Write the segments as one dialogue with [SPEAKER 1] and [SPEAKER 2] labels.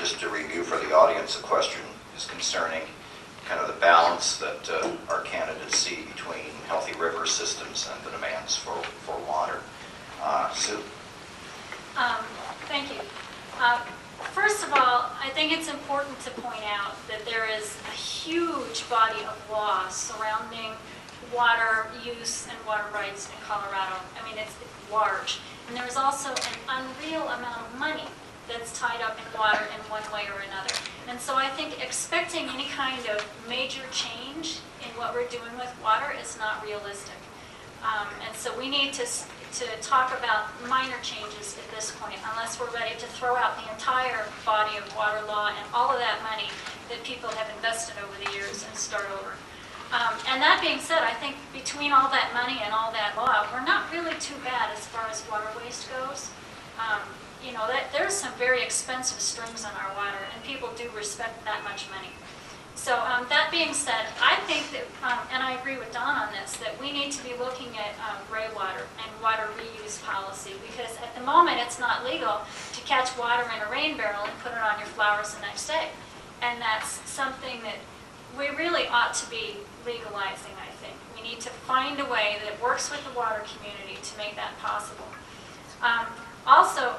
[SPEAKER 1] just to review for the audience, the question is concerning kind of the balance that our candidates see between healthy river systems and the demands for water. Sue?
[SPEAKER 2] Thank you. First of all, I think it's important to point out that there is a huge body of law surrounding water use and water rights in Colorado. I mean, it's large. And there's also an unreal amount of money that's tied up in water in one way or another. And so I think expecting any kind of major change in what we're doing with water is not realistic. And so we need to talk about minor changes at this point, unless we're ready to throw out the entire body of water law and all of that money that people have invested over the years and start over. And that being said, I think between all that money and all that law, we're not really too bad as far as water waste goes. You know, there's some very expensive strings on our water, and people do respect that much money. So that being said, I think that, and I agree with Don on this, that we need to be looking at gray water and water reuse policy, because at the moment it's not legal to catch water in a rain barrel and put it on your flowers the next day. And that's something that we really ought to be legalizing, I think. We need to find a way that works with the water community to make that possible. Also,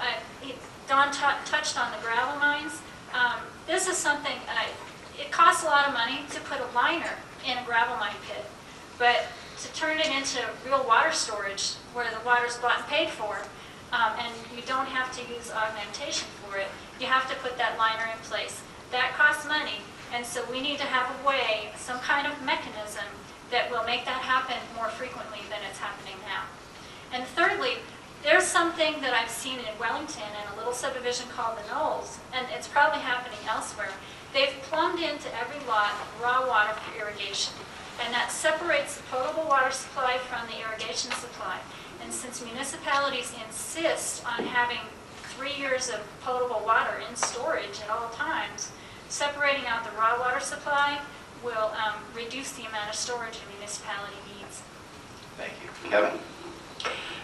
[SPEAKER 2] Don touched on the gravel mines. This is something, it costs a lot of money to put a liner in a gravel mine pit, but to turn it into real water storage where the water's bought and paid for, and you don't have to use augmentation for it, you have to put that liner in place. That costs money, and so we need to have a way, some kind of mechanism that will make that happen more frequently than it's happening now. And thirdly, there's something that I've seen in Wellington in a little subdivision called the Knolls, and it's probably happening elsewhere. They've plumbed into every lot raw water for irrigation, and that separates the potable water supply from the irrigation supply. And since municipalities insist on having 3 years of potable water in storage at all times, separating out the raw water supply will reduce the amount of storage a municipality needs.
[SPEAKER 1] Thank you. Kevin?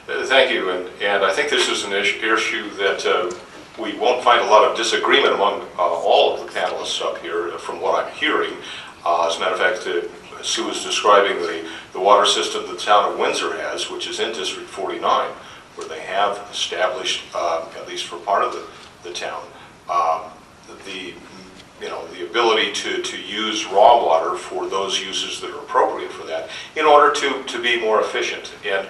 [SPEAKER 3] Thank you, and I think this is an issue that we won't find a lot of disagreement among all of the panelists up here from what I'm hearing. As a matter of fact, Sue is describing the water system the town of Windsor has, which is in District 49, where they have established, at least for part of the town, the ability to use raw water for those uses that are appropriate for that in order to be more efficient. And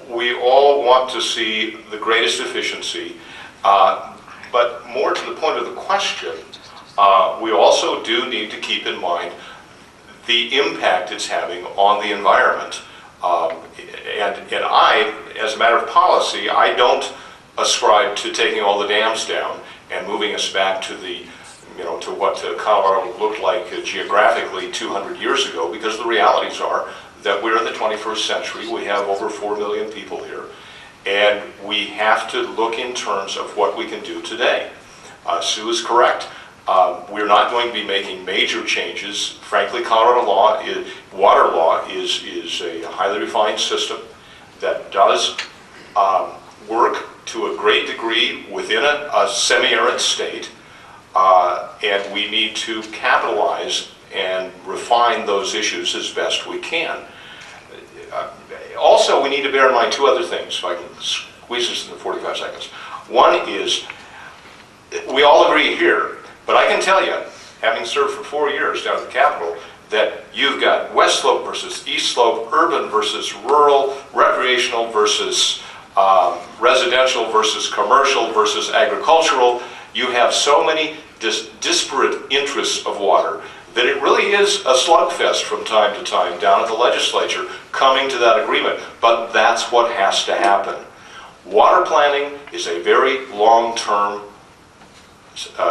[SPEAKER 3] we all want to see the greatest efficiency, but more to the point of the question, we also do need to keep in mind the impact it's having on the environment. And I, as a matter of policy, I don't ascribe to taking all the dams down and moving us back to to what Colorado looked like geographically 200 years ago, because the realities are that we're in the 21st century. We have over 4 million people here, and we have to look in terms of what we can do today. Sue is correct. We're not going to be making major changes. Frankly, Colorado law, water law is a highly refined system that does work to a great degree within a semi-arid state, and we need to capitalize and refine those issues as best we can. Also, we need to bear in mind two other things, if I can squeeze this into 45 seconds. One is, we all agree here, but I can tell you, having served for 4 years down at the Capitol, that you've got West Slope versus East Slope, urban versus rural, recreational versus residential versus commercial versus agricultural. You have so many disparate interests of water that it really is a slugfest from time to time down at the legislature coming to that agreement. But that's what has to happen. Water planning is a very long-term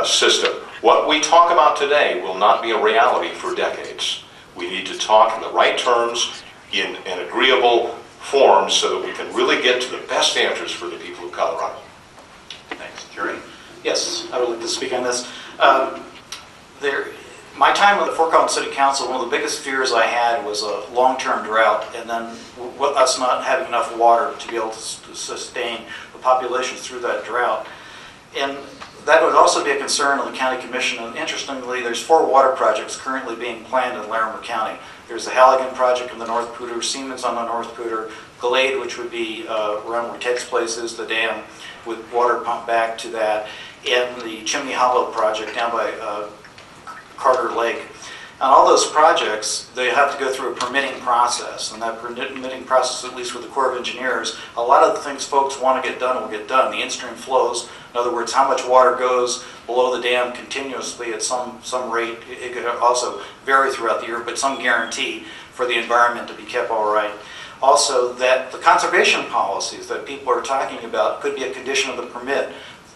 [SPEAKER 3] system. What we talk about today will not be a reality for decades. We need to talk in the right terms, in an agreeable form, so that we can really get to the best answers for the people of Colorado.
[SPEAKER 1] Thanks. Gerry?
[SPEAKER 4] Yes, I would like to speak on this. My time with the Fort Collins City Council, one of the biggest fears I had was a long-term drought, and then us not having enough water to be able to sustain the population through that drought. And that would also be a concern of the county commission. And interestingly, there's 4 water projects currently being planned in Larimer County. There's the Halligan project in the North Pooter, Siemens on the North Pooter, Glade, which would be around where Ted's place is, the dam with water pumped back to that, and the Chimney Hollow project down by Carter Lake. On all those projects, they have to go through a permitting process, and that permitting process, at least with the Corps of Engineers, a lot of the things folks want to get done will get done. The in-stream flows, in other words, how much water goes below the dam continuously at some rate. It could also vary throughout the year, but some guarantee for the environment to be kept all right. Also, that the conservation policies that people are talking about could be a condition of the permit.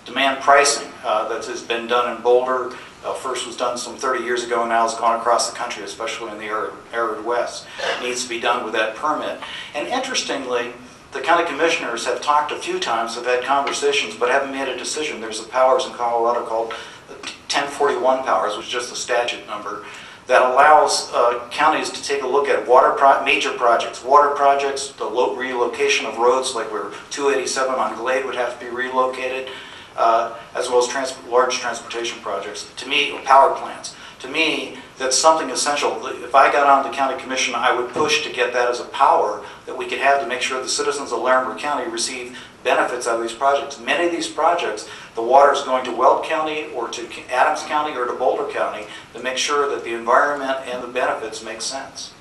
[SPEAKER 4] Demand pricing that has been done in Boulder, first was done some 30 years ago and now has gone across the country, especially in the arid West. It needs to be done with that permit. And interestingly, the county commissioners have talked a few times, have had conversations, but haven't made a decision. There's a powers in Colorado called 1041 powers, which is just the statute number, that allows counties to take a look at major projects, water projects, the relocation of roads, like where 287 on Glade would have to be relocated, as well as large transportation projects. To me, power plants. To me, that's something essential. If I got on the county commission, I would push to get that as a power that we could have to make sure the citizens of Larimer County receive benefits out of these projects. Many of these projects, the water is going to Weld County or to Adams County or to Boulder County to make sure that the environment and the benefits make sense.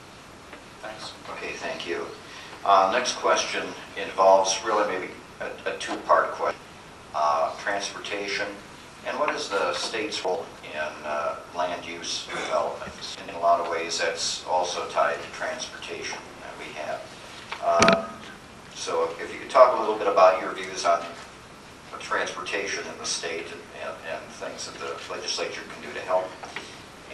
[SPEAKER 4] Thanks.
[SPEAKER 1] Okay, thank you. Next question involves really maybe a two-part question. Transportation, and what is the state's role in land use development? And in a lot of ways, that's also tied to transportation that we have. So if you could talk a little bit about your views on transportation in the state and things that the legislature can do to help,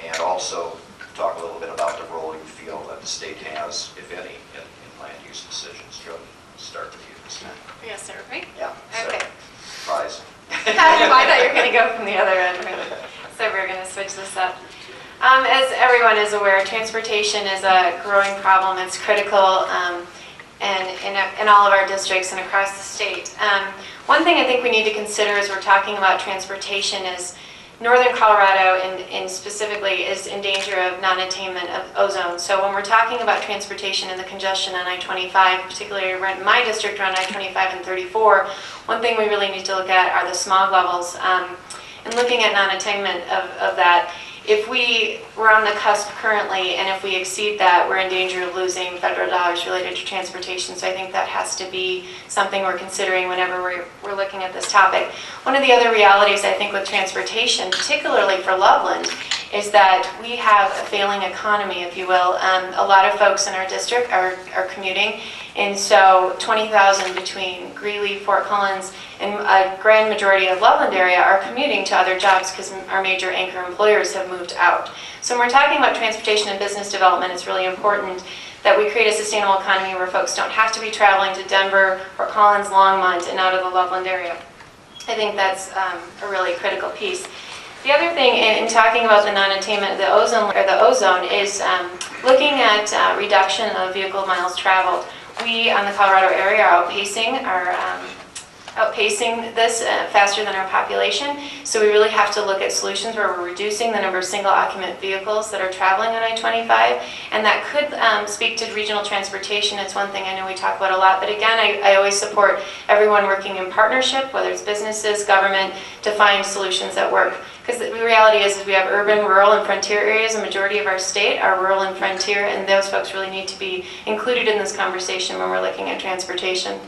[SPEAKER 1] and also talk a little bit about the role you feel that the state has, if any, in land use decisions. Jodi, start with you this time.
[SPEAKER 5] Yes, sir, right?
[SPEAKER 1] Yeah.
[SPEAKER 5] Okay.
[SPEAKER 1] Surprise.
[SPEAKER 5] I thought you were going to go from the other end. So we're going to switch this up. As everyone is aware, transportation is a growing problem. It's critical in all of our districts and across the state. One thing I think we need to consider as we're talking about transportation is northern Colorado and specifically is in danger of non-attainment of ozone. So when we're talking about transportation and the congestion on I-25, particularly in my district around I-25 and 34, one thing we really need to look at are the smog levels. And looking at non-attainment of that, if we're on the cusp currently, and if we exceed that, we're in danger of losing federal dollars related to transportation. So I think that has to be something we're considering whenever we're looking at this topic. One of the other realities I think with transportation, particularly for Loveland, is that we have a failing economy, if you will. A lot of folks in our district are commuting, and so 20,000 between Greeley, Fort Collins, and a grand majority of Loveland area are commuting to other jobs because our major anchor employers have moved out. So when we're talking about transportation and business development, it's really important that we create a sustainable economy where folks don't have to be traveling to Denver, Fort Collins, Longmont, and out of the Loveland area. I think that's a really critical piece. The other thing in talking about the non-attainment of the ozone is looking at reduction of vehicle miles traveled. We on the Colorado area are outpacing this faster than our population. So we really have to look at solutions where we're reducing the number of single occupant vehicles that are traveling on I-25, and that could speak to regional transportation. It's one thing I know we talk about a lot, but again, I always support everyone working in partnership, whether it's businesses, government, to find solutions that work. Because the reality is we have urban, rural, and frontier areas. The majority of our state are rural and frontier, and those folks really need to be included in this conversation when we're looking at transportation.